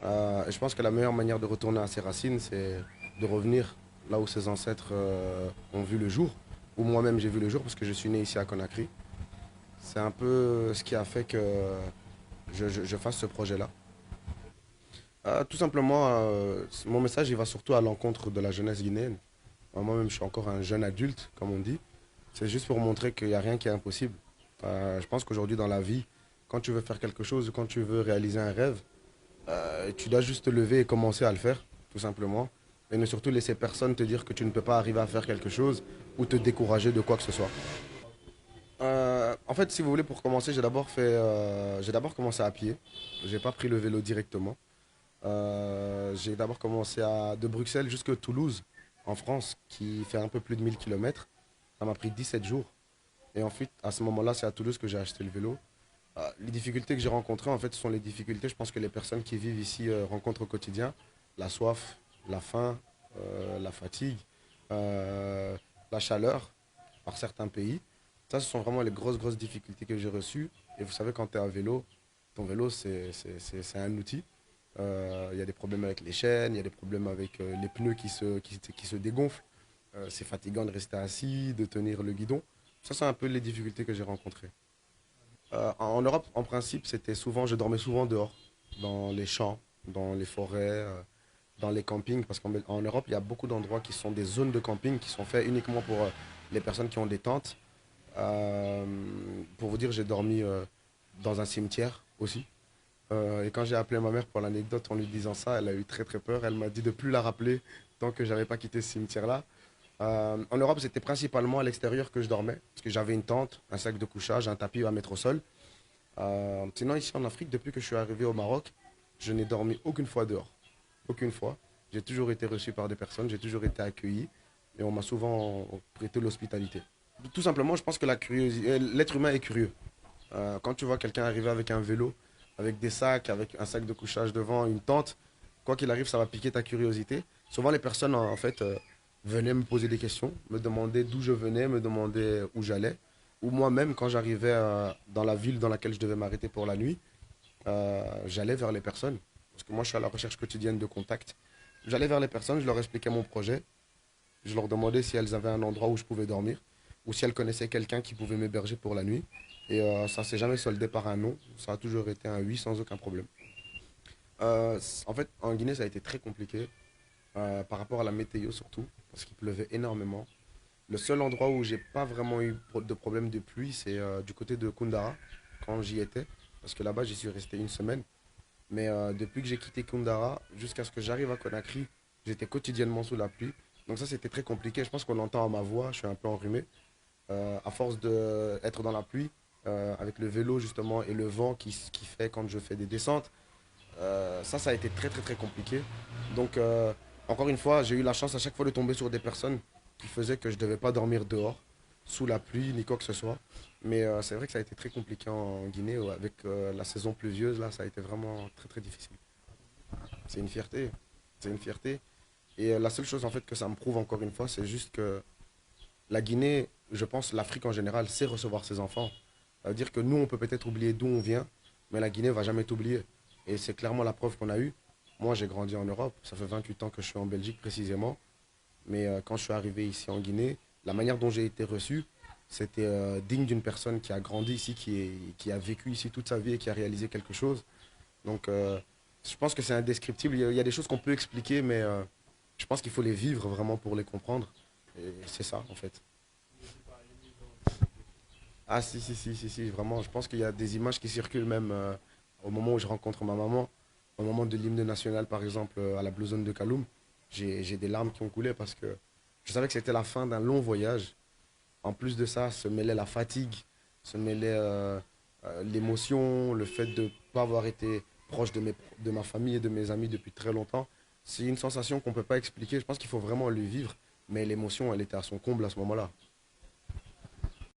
Et je pense que la meilleure manière de retourner à ses racines, c'est de revenir là où ses ancêtres ont vu le jour, où moi-même j'ai vu le jour, parce que je suis né ici à Conakry. C'est un peu ce qui a fait que je fasse ce projet-là. Tout simplement, mon message il va surtout à l'encontre de la jeunesse guinéenne. Moi-même, je suis encore un jeune adulte, comme on dit. C'est juste pour montrer qu'il n'y a rien qui est impossible. Je pense qu'aujourd'hui, dans la vie, quand tu veux faire quelque chose, quand tu veux réaliser un rêve, tu dois juste te lever et commencer à le faire, tout simplement. Et ne surtout laisser personne te dire que tu ne peux pas arriver à faire quelque chose ou te décourager de quoi que ce soit. En fait, si vous voulez, pour commencer, j'ai d'abord commencé à pied. J'ai pas pris le vélo directement. J'ai d'abord commencé de Bruxelles jusqu'à Toulouse, en France, qui fait un peu plus de 1000 km. Ça m'a pris 17 jours. Et ensuite, à ce moment-là, c'est à Toulouse que j'ai acheté le vélo. Les difficultés que j'ai rencontrées, en fait, ce sont les difficultés, je pense que les personnes qui vivent ici rencontrent au quotidien. La soif, la faim, la fatigue, euh, la chaleur par certains pays. Ça, ce sont vraiment les grosses, grosses difficultés que j'ai reçues. Et vous savez, quand tu es à vélo, ton vélo, c'est un outil. Il y a des problèmes avec les chaînes, il y a des problèmes avec les pneus qui se dégonflent. C'est fatigant de rester assis, de tenir le guidon. Ça, c'est un peu les difficultés que j'ai rencontrées. En Europe, en principe, je dormais souvent dehors, dans les champs, dans les forêts, dans les campings, parce qu'en Europe, il y a beaucoup d'endroits qui sont des zones de camping qui sont faits uniquement pour les personnes qui ont des tentes. Euh, pour vous dire, j'ai dormi dans un cimetière aussi. Et quand j'ai appelé ma mère pour l'anecdote en lui disant ça, elle a eu très très peur. Elle m'a dit de plus la rappeler tant que j'avais pas quitté ce cimetière-là. En Europe, c'était principalement à l'extérieur que je dormais, parce que j'avais une tente, un sac de couchage, un tapis à mettre au sol. Sinon, ici en Afrique, depuis que je suis arrivé au Maroc, je n'ai dormi aucune fois dehors. Aucune fois. J'ai toujours été reçu par des personnes, j'ai toujours été accueilli et on m'a souvent prêté l'hospitalité. Tout simplement, je pense que l'être humain est curieux. Quand tu vois quelqu'un arriver avec un vélo, avec des sacs, avec un sac de couchage devant, une tente, quoi qu'il arrive, ça va piquer ta curiosité. Souvent, les personnes, en fait, venaient me poser des questions, me demander d'où je venais, me demander où j'allais. Ou moi-même, quand j'arrivais dans la ville dans laquelle je devais m'arrêter pour la nuit, j'allais vers les personnes. Parce que moi, je suis à la recherche quotidienne de contacts. J'allais vers les personnes, je leur expliquais mon projet. Je leur demandais si elles avaient un endroit où je pouvais dormir ou si elles connaissaient quelqu'un qui pouvait m'héberger pour la nuit. Et ça s'est jamais soldé par un non. Ça a toujours été un oui sans aucun problème. En fait, en Guinée, ça a été très compliqué par rapport à la météo surtout, parce qu'il pleuvait énormément. Le seul endroit où j'ai pas vraiment eu de problème de pluie, c'est du côté de Koundara, quand j'y étais. Parce que là-bas, j'y suis resté une semaine. Mais depuis que j'ai quitté Koundara, jusqu'à ce que j'arrive à Conakry, j'étais quotidiennement sous la pluie. Donc ça, c'était très compliqué. Je pense qu'on l'entend à ma voix, je suis un peu enrhumé. À force d'être dans la pluie, avec le vélo justement et le vent qui fait quand je fais des descentes, ça a été très très très compliqué. Donc encore une fois, j'ai eu la chance à chaque fois de tomber sur des personnes qui faisaient que je ne devais pas dormir dehors, sous la pluie, ni quoi que ce soit. Mais c'est vrai que ça a été très compliqué en Guinée, avec la saison pluvieuse, là, ça a été vraiment très très difficile. C'est une fierté, c'est une fierté. Et la seule chose en fait que ça me prouve encore une fois, c'est juste que la Guinée, je pense l'Afrique en général, sait recevoir ses enfants. Ça veut dire que nous, on peut peut-être oublier d'où on vient, mais la Guinée va jamais t'oublier. Et c'est clairement la preuve qu'on a eue. Moi, j'ai grandi en Europe, ça fait 28 ans que je suis en Belgique précisément. Mais quand je suis arrivé ici en Guinée, la manière dont j'ai été reçu, c'était digne d'une personne qui a grandi ici, qui a vécu ici toute sa vie et qui a réalisé quelque chose. Donc, je pense que c'est indescriptible. Il y a des choses qu'on peut expliquer, mais je pense qu'il faut les vivre vraiment pour les comprendre. Et c'est ça, en fait. Ah, si, si, si, si, si, vraiment. Je pense qu'il y a des images qui circulent même au moment où je rencontre ma maman. Au moment de l'hymne national, par exemple, à la Blue Zone de Kaloum. J'ai des larmes qui ont coulé parce que je savais que c'était la fin d'un long voyage. En plus de ça, se mêlait la fatigue, se mêlait l'émotion, le fait de ne pas avoir été proche de ma famille et de mes amis depuis très longtemps. C'est une sensation qu'on ne peut pas expliquer. Je pense qu'il faut vraiment le vivre. Mais l'émotion, elle était à son comble à ce moment-là.